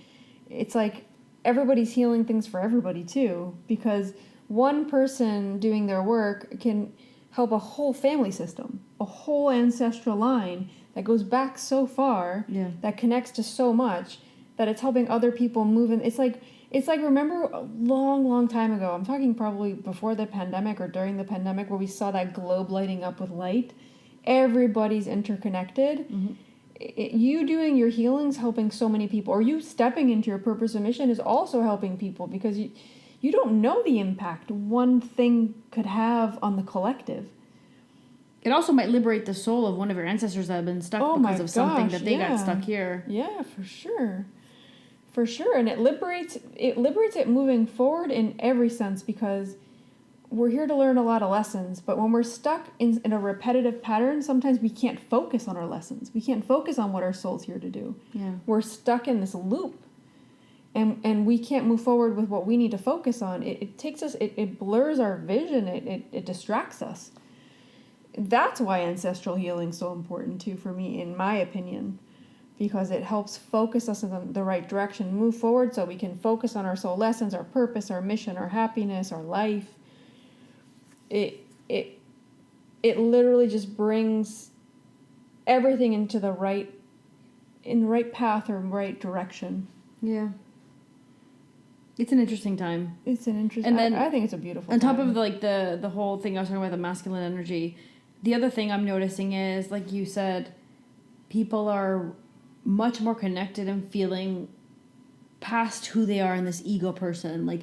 it's like everybody's healing things for everybody too, because one person doing their work can help a whole family system, a whole ancestral line that goes back so far, that connects to so much, that it's helping other people move in. It's like remember a long time ago, I'm talking probably before the pandemic or during the pandemic, where we saw that globe lighting up with light. Everybody's interconnected. Mm-hmm. You doing your healings helping so many people, or you stepping into your purpose and mission is also helping people, because you don't know the impact one thing could have on the collective. It also might liberate the soul of one of your ancestors that have been stuck because of something that they got stuck here. Yeah, for sure. For sure. And it liberates it moving forward in every sense, because we're here to learn a lot of lessons, but when we're stuck in a repetitive pattern, sometimes we can't focus on our lessons. We can't focus on what our soul's here to do. Yeah. We're stuck in this loop, and we can't move forward with what we need to focus on. It takes us, it blurs our vision, it distracts us. That's why ancestral healing is so important too, for me, in my opinion. because it helps focus us in the right direction, move forward, so we can focus on our soul lessons, our purpose, our mission, our happiness, our life. It literally just brings everything into the right path or right direction. Yeah. It's an interesting time. It's an interesting. And then I think it's a beautiful. On time. top of like the whole thing I was talking about, the masculine energy, the other thing I'm noticing is, like you said, people are much more connected and feeling past who they are in this ego person. Like,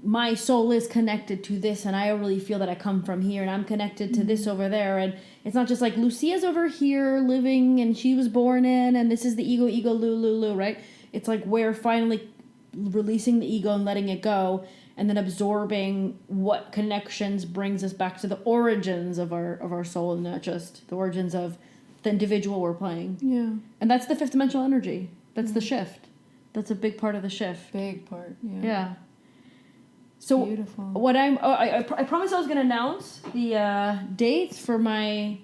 my soul is connected to this, and I really feel that I come from here, and I'm connected to this over there. And it's not just like Lucia's over here living, and she was born in, and this is the ego, Lulu, right? It's like we're finally releasing the ego and letting it go, and then absorbing what connections brings us back to the origins of our soul, and not just the origins of the individual we're playing. Yeah. And that's the fifth dimensional energy. That's the shift. That's a big part of the shift. Big part. Yeah. Yeah. So beautiful. What I promised I was going to announce the dates for my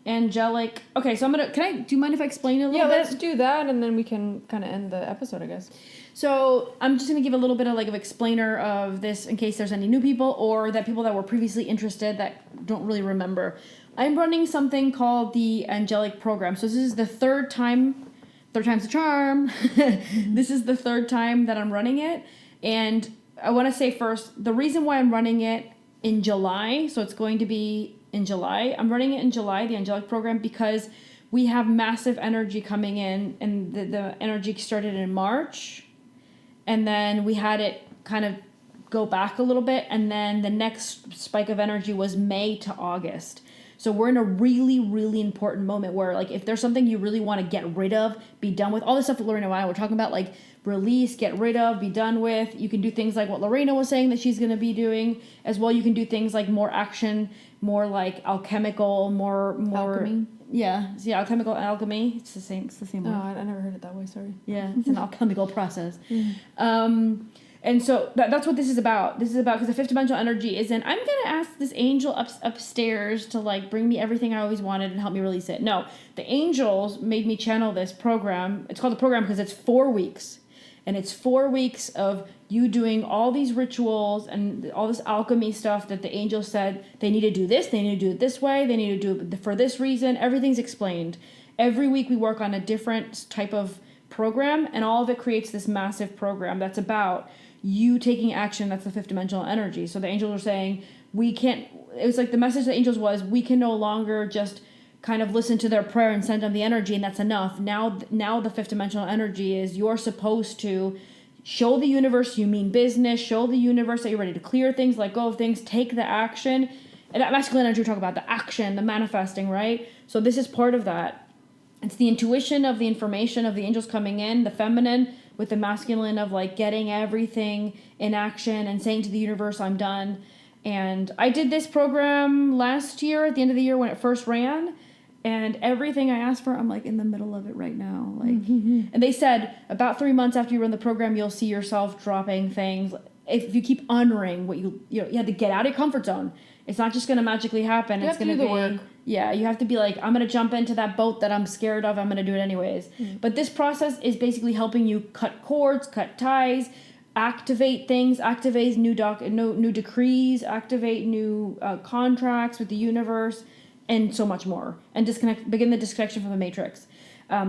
angelic. Okay, so do you mind if I explain it a little bit? Yeah, let's do that, and then we can kind of end the episode, I guess. So I'm just going to give a little bit of like an explainer of this in case there's any new people or that people that were previously interested that don't really remember. I'm running something called the Angelic Program. So this is the third time's the charm. This is the third time that I'm running it. And I want to say first, the reason why I'm running it in July, so it's going to be in July. I'm running it in July, the Angelic Program, because we have massive energy coming in, and the energy started in March. And then we had it kind of go back a little bit. And then the next spike of energy was May to August. So we're in a really, really important moment where, like, if there's something you really want to get rid of, be done with, all the stuff that Lorena and I were talking about, like release, get rid of, be done with. You can do things like what Lorena was saying that she's going to be doing as well. You can do things like more action, more like alchemical, more alchemy. Yeah, alchemical alchemy. It's the same word. Oh, I never heard it that way. Sorry. Yeah, it's an alchemical process. And so that's what this is about. This is about, because the fifth dimensional energy is in, I'm going to ask this angel upstairs to like bring me everything I always wanted and help me release it. No, the angels made me channel this program. It's called the program because it's 4 weeks. And it's 4 weeks of you doing all these rituals and all this alchemy stuff that the angels said they need to do this, they need to do it this way, they need to do it for this reason. Everything's explained. Every week we work on a different type of program, and all of it creates this massive program that's about you taking action. That's the fifth dimensional energy. So the angels are saying, it was like the message of the angels was, we can no longer just kind of listen to their prayer and send them the energy, and that's enough. Now the fifth dimensional energy is you're supposed to show the universe you mean business, show the universe that you're ready to clear things, let go of things, take the action. And that masculine energy we talk about, the action, the manifesting, right? So this is part of that. It's the intuition of the information of the angels coming in, the feminine with the masculine of like getting everything in action and saying to the universe, I'm done. And I did this program last year at the end of the year when it first ran. And everything I asked for, I'm like in the middle of it right now. Like, and they said about 3 months after you run the program, you'll see yourself dropping things. If you keep honoring what you had to get out of your comfort zone. It's not just going to magically happen. It's going to be the work. Yeah, you have to be like, I'm going to jump into that boat that I'm scared of. I'm going to do it anyways. But this process is basically helping you cut cords, cut ties, activate things, activate new decrees, activate new contracts with the universe, and so much more, and begin the disconnection from the matrix.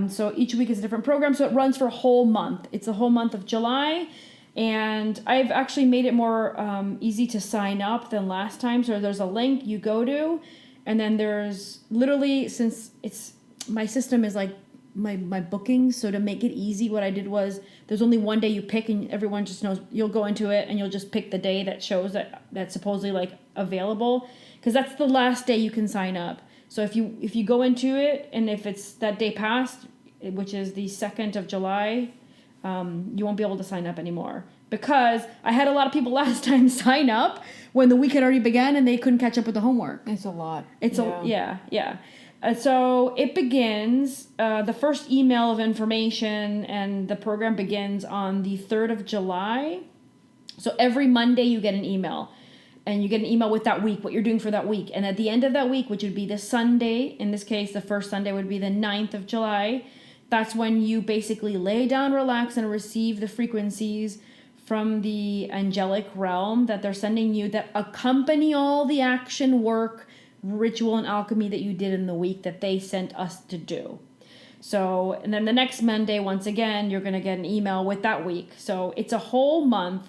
So each week is a different program. So it runs for a whole month. It's a whole month of July, and I've actually made it more easy to sign up than last time. So there's a link you go to, and then there's literally, since my system is like my bookings. So to make it easy, what I did was there's only one day you pick, and everyone just knows you'll go into it, and you'll just pick the day that shows that's supposedly like available. Because that's the last day you can sign up. So if you go into it, and if it's that day passed, which is the 2nd of July, you won't be able to sign up anymore. Because I had a lot of people last time sign up when the week had already begun and they couldn't catch up with the homework. It's a lot. Yeah. So it begins, the first email of information and the program begins on the 3rd of July. So every Monday you get an email. And you get an email with that week, what you're doing for that week. And at the end of that week, which would be the Sunday, in this case, the first Sunday would be the 9th of July, That's when you basically lay down, relax, and receive the frequencies from the angelic realm that they're sending you that accompany all the action, work, ritual, and alchemy that you did in the week that they sent us to do. So, and then the next Monday, once again, you're going to get an email with that week. So it's a whole month,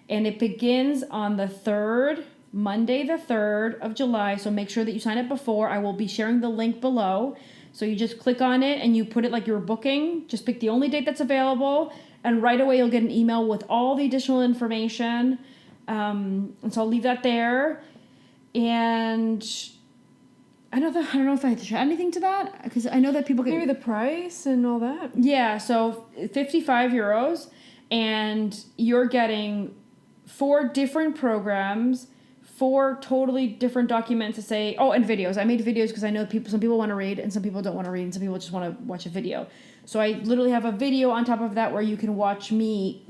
and it begins on the 3rd, Monday the 3rd of July. So make sure that you sign up before. I will be sharing the link below. So you just click on it and you put it like you're booking. Just pick the only date that's available. And right away you'll get an email with all the additional information. And so I'll leave that there. And I don't know if I have to share anything to that. Because I know that people get... Maybe the price and all that. Yeah, so 55 euros. And you're getting 4 different programs, 4 totally different documents to say, and videos. I made videos because I know some people want to read and some people don't want to read and some people just want to watch a video. So I literally have a video on top of that where you can watch me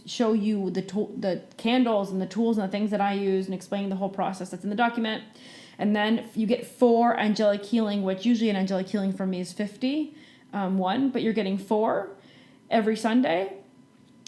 show you the candles and the tools and the things that I use and explain the whole process that's in the document. And then you get 4 angelic healing, which usually an angelic healing for me is 50, but you're getting 4 every Sunday.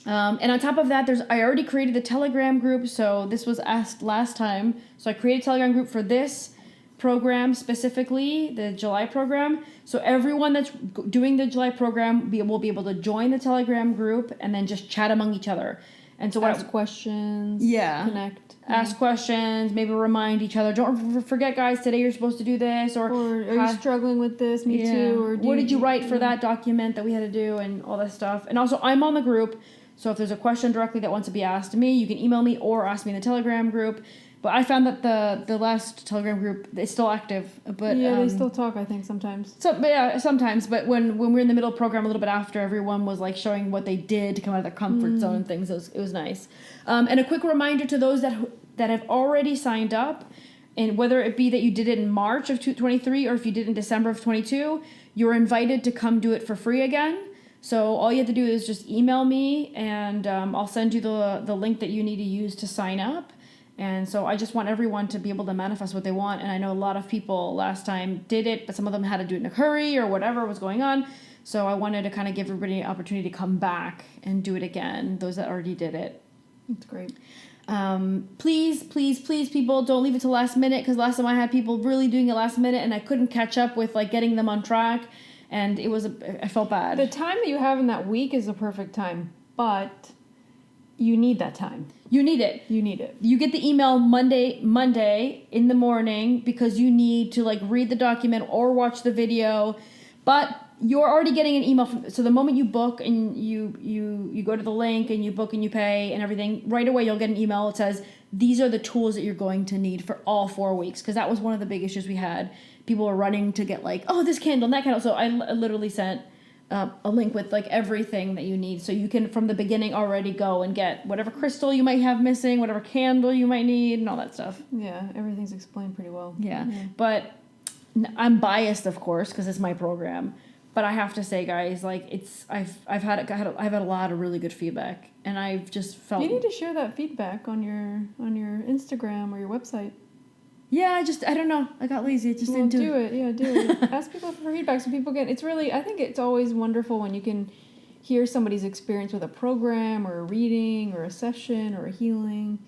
And on top of that, I already created the Telegram group. So this was asked last time. So I created a Telegram group for this program specifically, the July program. So everyone that's doing the July program will be able to join the Telegram group and then just chat among each other. And so ask questions. Yeah. Connect. Ask questions, maybe remind each other. Don't forget, guys, today you're supposed to do this. Or are you struggling with this? Me too. Or what did you write for that document that we had to do and all that stuff. And also, I'm on the group. So if there's a question directly that wants to be asked to me, you can email me or ask me in the Telegram group. But I found that the last Telegram group is still active. But yeah, they still talk, I think, sometimes. Sometimes. But when we were in the middle of the program, a little bit after, everyone was like showing what they did to come out of their comfort zone and things. It was nice. And a quick reminder to those that have already signed up, and whether it be that you did it in March of 2023 or if you did it in December of 22, you're invited to come do it for free again. So all you have to do is just email me, and I'll send you the link that you need to use to sign up. And so I just want everyone to be able to manifest what they want. And I know a lot of people last time did it, but some of them had to do it in a hurry or whatever was going on. So I wanted to kind of give everybody an opportunity to come back and do it again, those that already did it. That's great. Please, people, don't leave it till last minute, because last time I had people really doing it last minute and I couldn't catch up with like getting them on track. And I felt bad. The time that you have in that week is the perfect time, but you need that time. You need it. You get the email Monday in the morning because you need to like read the document or watch the video, but you're already getting an email so the moment you book and you go to the link and you book and you pay and everything, right away you'll get an email that says these are the tools that you're going to need for all 4 weeks, because that was one of the big issues we had. People were running to get like, this candle and that candle. So I literally sent a link with like everything that you need, so you can from the beginning already go and get whatever crystal you might have missing, whatever candle you might need, and all that stuff. Yeah, everything's explained pretty well. Yeah. But I'm biased, of course, because it's my program. But I have to say, guys, like I've had a lot of really good feedback, and I've just felt you need to share that feedback on your Instagram or your website. Yeah, I don't know. I got lazy. Just didn't do it. Yeah, do it. Ask people for feedback so people get. It's really. I think it's always wonderful when you can hear somebody's experience with a program or a reading or a session or a healing.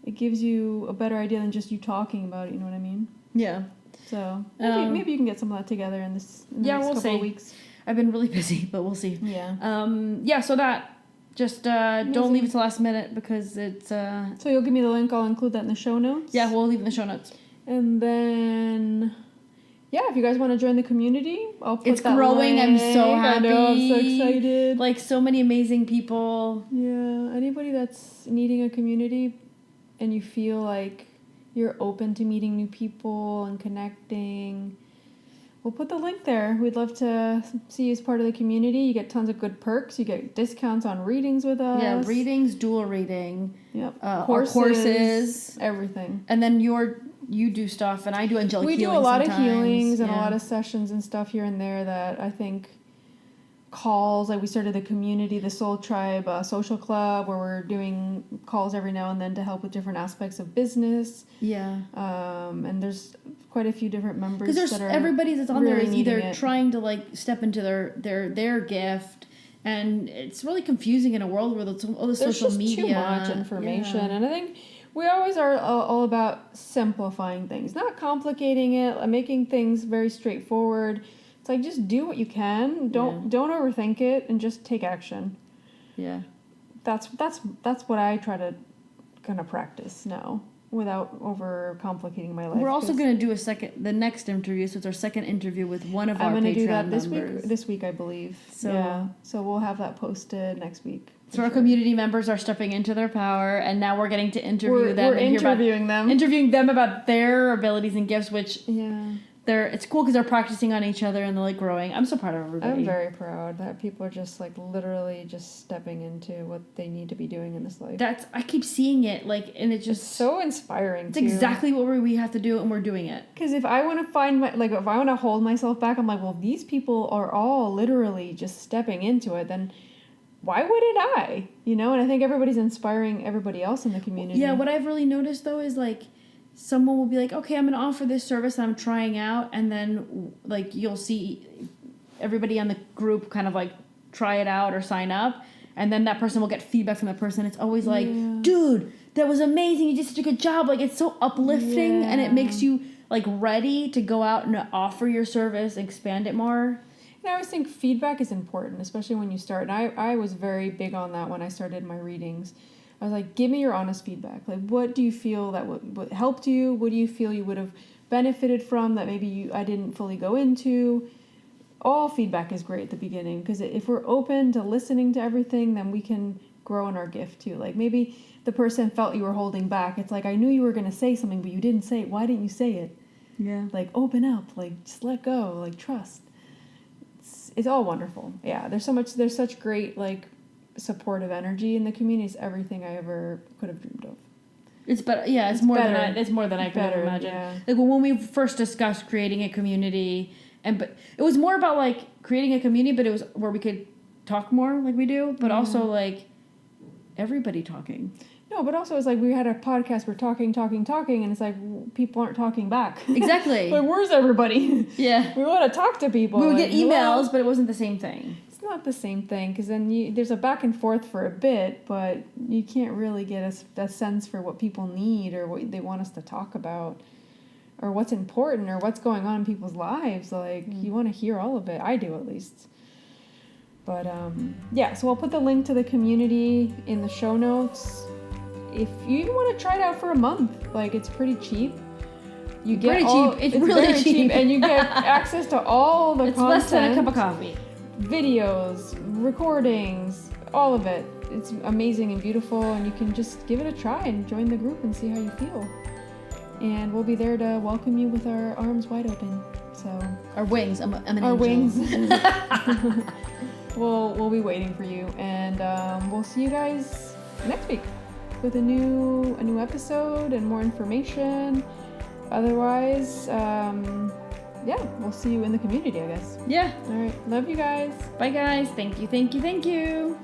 It gives you a better idea than just you talking about it. You know what I mean? Yeah. So maybe you can get some of that together in the next couple of weeks. I've been really busy, but we'll see. Yeah. So that. Just don't leave it to last minute, because it's... So you'll give me the link. I'll include that in the show notes. Yeah, we'll leave it in the show notes. And then, if you guys want to join the community, I'll put it's that growing. link. I'm so happy. I know, I'm so excited. Like, so many amazing people. Yeah, anybody that's needing a community and you feel like you're open to meeting new people and connecting... We'll put the link there. We'd love to see you as part of the community. You get tons of good perks. You get discounts on readings with us. Yeah, readings, dual reading. Yep. Courses. Everything. And then you do stuff, and I do angelic healing. We do a lot sometimes. of healings and a lot of sessions and stuff here and there that I think calls. Like we started the community, the Soul Tribe social club, where we're doing calls every now and then to help with different aspects of business. Yeah. And there's quite a few different members. Because that are everybody that's on really there is either needing it. trying to like step into their gift, and it's really confusing in a world where there's all this There's social just media. too much information, Yeah. and I think we always are all about simplifying things, not complicating it, making things very straightforward. It's like just do what you can. Don't overthink it, and just take action. Yeah. That's what I try to kind of practice now, without over complicating my life. We're also going to do the next interview, so it's our second interview with one of our Patreon do that members. this week, I believe. So we'll have that posted next week. So our community members are stepping into their power, and now we're getting to interview them. We're interviewing them. Interviewing them about their abilities and gifts, which it's cool because they're practicing on each other and they're like growing. I'm so proud of everybody. I'm very proud that people are just like literally just stepping into what they need to be doing in this life. I keep seeing it and it's just so inspiring. It's exactly what we have to do, and we're doing it. Because if I want to if I want to hold myself back, I'm like, well, these people are all literally just stepping into it. Then why wouldn't I? And I think everybody's inspiring everybody else in the community. Yeah, what I've really noticed though is like someone will be like, okay, I'm going to offer this service I'm trying out, and then like you'll see everybody on the group kind of like try it out or sign up, and then that person will get feedback from that person. It's always like, dude, that was amazing, you did such a good job. Like it's so uplifting, and it makes you like ready to go out and offer your service, expand it more. I always think feedback is important, especially when you start. And I was very big on that when I started my readings. I was like, give me your honest feedback. Like, what do you feel that what helped you? What do you feel you would have benefited from that maybe I didn't fully go into? All feedback is great at the beginning, because if we're open to listening to everything, then we can grow in our gift too. Like maybe the person felt you were holding back. It's like, I knew you were going to say something, but you didn't say it. Why didn't you say it? Yeah. Like, open up. Like, just let go. Like, trust. It's all wonderful. Yeah, there's such great like supportive energy in the community. It's everything I ever could have dreamed of. It's better. Yeah, it's more than I could ever imagine. Yeah. Like when we first discussed creating a community, but it was more about like creating a community, but it was where we could talk more like we do, but also like everybody talking. No, but also it's like we had a podcast, we're talking, and it's like people aren't talking back. Exactly. Like, where's everybody? Yeah. We want to talk to people. We would get emails, but it wasn't the same thing. It's not the same thing, because then there's a back and forth for a bit, but you can't really get a sense for what people need or what they want us to talk about or what's important or what's going on in people's lives. Like, you want to hear all of it. I do, at least. But, so I'll put the link to the community in the show notes. If you even want to try it out for a month, like it's pretty cheap. You get cheap. It's really very cheap, and you get access to all the content. It's less than a cup of coffee. Videos, recordings, all of it. It's amazing and beautiful, and you can just give it a try and join the group and see how you feel. And we'll be there to welcome you with our arms wide open. So our wings. I'm an our angel. Wings. We'll be waiting for you, and we'll see you guys next week with a new episode and more information. Otherwise, we'll see you in the community, I guess. Yeah. All right. Love you guys. Bye, guys. Thank you.